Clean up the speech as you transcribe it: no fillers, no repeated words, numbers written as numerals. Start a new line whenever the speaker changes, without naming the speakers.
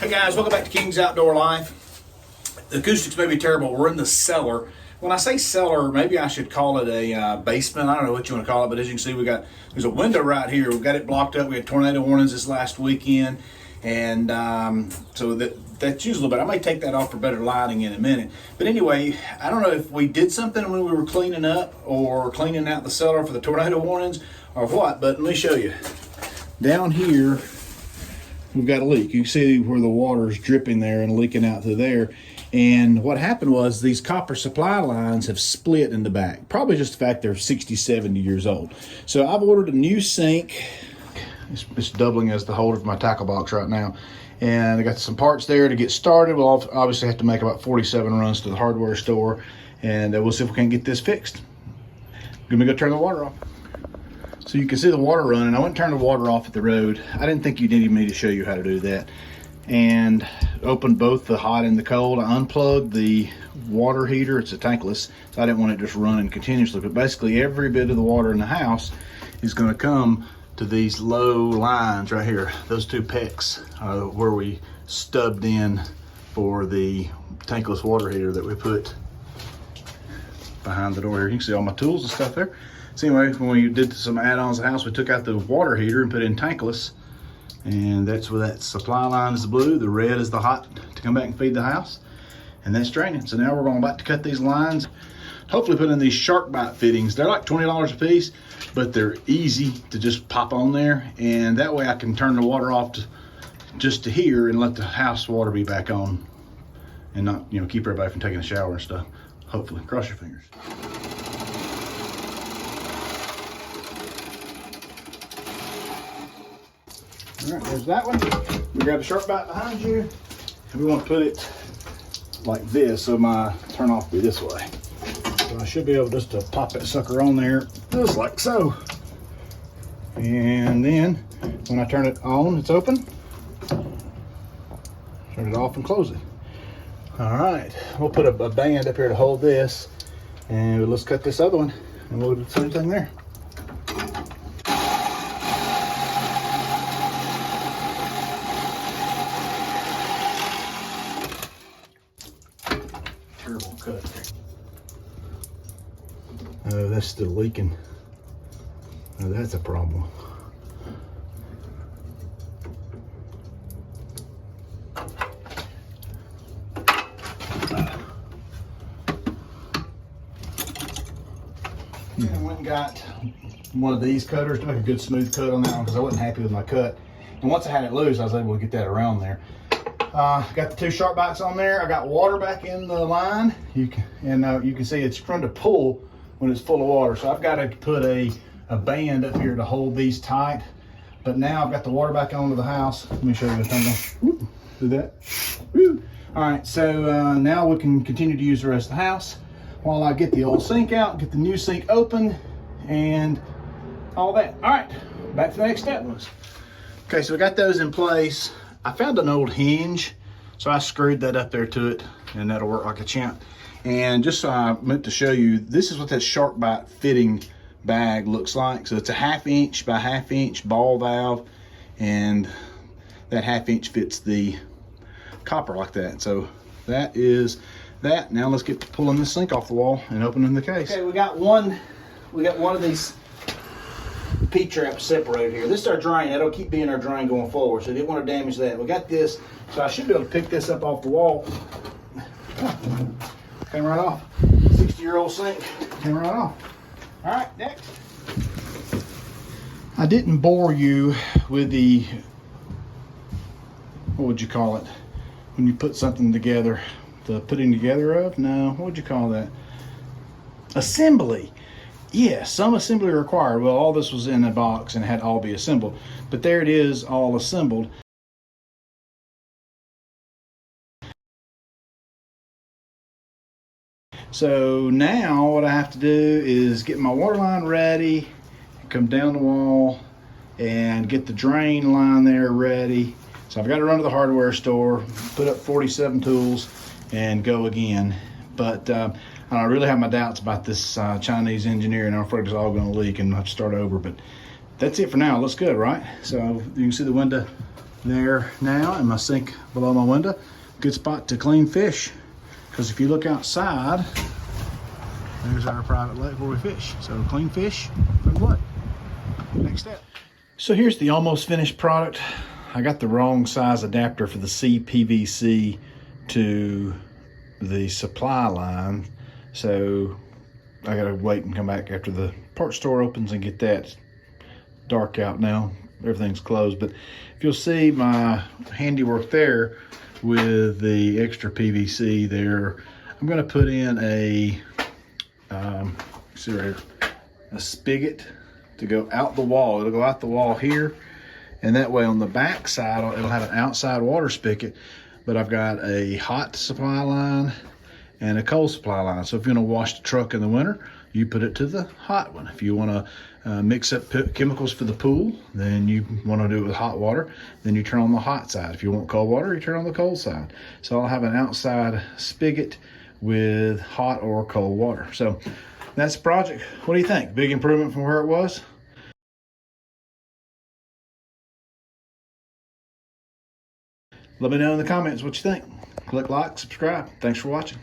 Hey guys, welcome back to King's Outdoor Life. The acoustics may be terrible. We're in the cellar. When I say cellar, maybe I should call it a basement. I don't know what you want to call it, but as you can see, there's a window right here. We've got it blocked up. We had tornado warnings this last weekend, and so that's used a little bit. I may take that off for better lighting in a minute. But anyway, I don't know if we did something when we were cleaning up or cleaning out the cellar for the tornado warnings or what, but let me show you. Down here, we've got a leak. You can see where the water's dripping there and leaking out through there. And what happened was these copper supply lines have split in the back. Probably just the fact they're 60, 70 years old. So I've ordered a new sink. It's doubling as the holder for my tackle box right now. And I got some parts there to get started. We'll obviously have to make about 47 runs to the hardware store. And we'll see if we can get this fixed. Let me go turn the water off. So you can see the water running. I went and turned the water off at the road. I didn't think you needed me to show you how to do that. And opened both the hot and the cold. I unplugged the water heater. It's a tankless, so I didn't want it just running continuously. But basically every bit of the water in the house is gonna come to these low lines right here. Those two pecks where we stubbed in for the tankless water heater that we put behind the door here. You can see all my tools and stuff there. So anyway, when we did some add-ons to the house, we took out the water heater and put it in tankless. And that's where that supply line is the blue, the red is the hot to come back and feed the house. And that's draining. So now we're about to cut these lines. Hopefully put in these shark bite fittings. They're like $20 a piece, but they're easy to just pop on there. And that way I can turn the water off just to here and let the house water be back on and not, keep everybody from taking a shower and stuff. Hopefully, cross your fingers. All right, there's that one. We grab the shark bite behind you, and we want to put it like this, so my turn off will be this way. So I should be able just to pop that sucker on there, just like so. And then when I turn it on, it's open. Turn it off and close it. All right, we'll put a band up here to hold this, and let's cut this other one, and we'll do the same thing there. Terrible cut. Oh, that's still leaking. Oh, that's a problem. I went and got one of these cutters to make a good smooth cut on that one because I wasn't happy with my cut. And once I had it loose, I was able to get that around there. Got the two shark bites on there. I got water back in the line. You can see it's trying to pull when it's full of water. So I've got to put a band up here to hold these tight. But now I've got the water back onto the house. Let me show you the thing. Do that. Woo. All right, so now we can continue to use the rest of the house while I get the old sink out, get the new sink open, and all that. All right, back to the next step. Okay, so we got those in place. I found an old hinge, so I screwed that up there to it, and that'll work like a champ. And just so I meant to show you, this is what that shark bite fitting bag looks like. So it's a 1/2 inch by 1/2 inch ball valve, and that 1/2 inch fits the copper like that. So that is that. Now let's get to pulling this sink off the wall and opening the case. Okay, we got one of these P-traps separated here. This is our drain. That'll keep being our drain going forward, so I didn't want to damage that. We got this, so I should be able to pick this up off the wall. Came right off. 60-year-old sink. Came right off. All right, next. I didn't bore you with the, what would you call it? When you put something together, the putting together of? No, what would you call that? Assembly. Yes, some assembly required. Well, all this was in a box and had to all be assembled. But there it is, all assembled. So now what I have to do is get my water line ready, come down the wall, and get the drain line there ready. So I've got to run to the hardware store, put up 47 tools, and go again. But I really have my doubts about this Chinese engineer, and I'm afraid it's all going to leak and I have to start over. But that's it for now. It looks good, right? So you can see the window there now, and my sink below my window. Good spot to clean fish, because if you look outside, there's our private lake where we fish. So clean fish, good luck. Next step. So here's the almost finished product. I got the wrong size adapter for the CPVC to the supply line, so I gotta wait and come back after the parts store opens and get that. It's dark out now, everything's closed, but if you'll see my handiwork there with the extra PVC there, I'm gonna put in a see right here, a spigot to go out the wall. It'll go out the wall here, and that way on the back side it'll have an outside water spigot, but I've got a hot supply line and a cold supply line. So if you want to wash the truck in the winter, you put it to the hot one. If you want to mix up chemicals for the pool, then you want to do it with hot water, then you turn on the hot side. If you want cold water, you turn on the cold side. So I'll have an outside spigot with hot or cold water. So that's the project. What do you think? Big improvement from where it was? Let me know in the comments what you think. Click like, subscribe. Thanks for watching.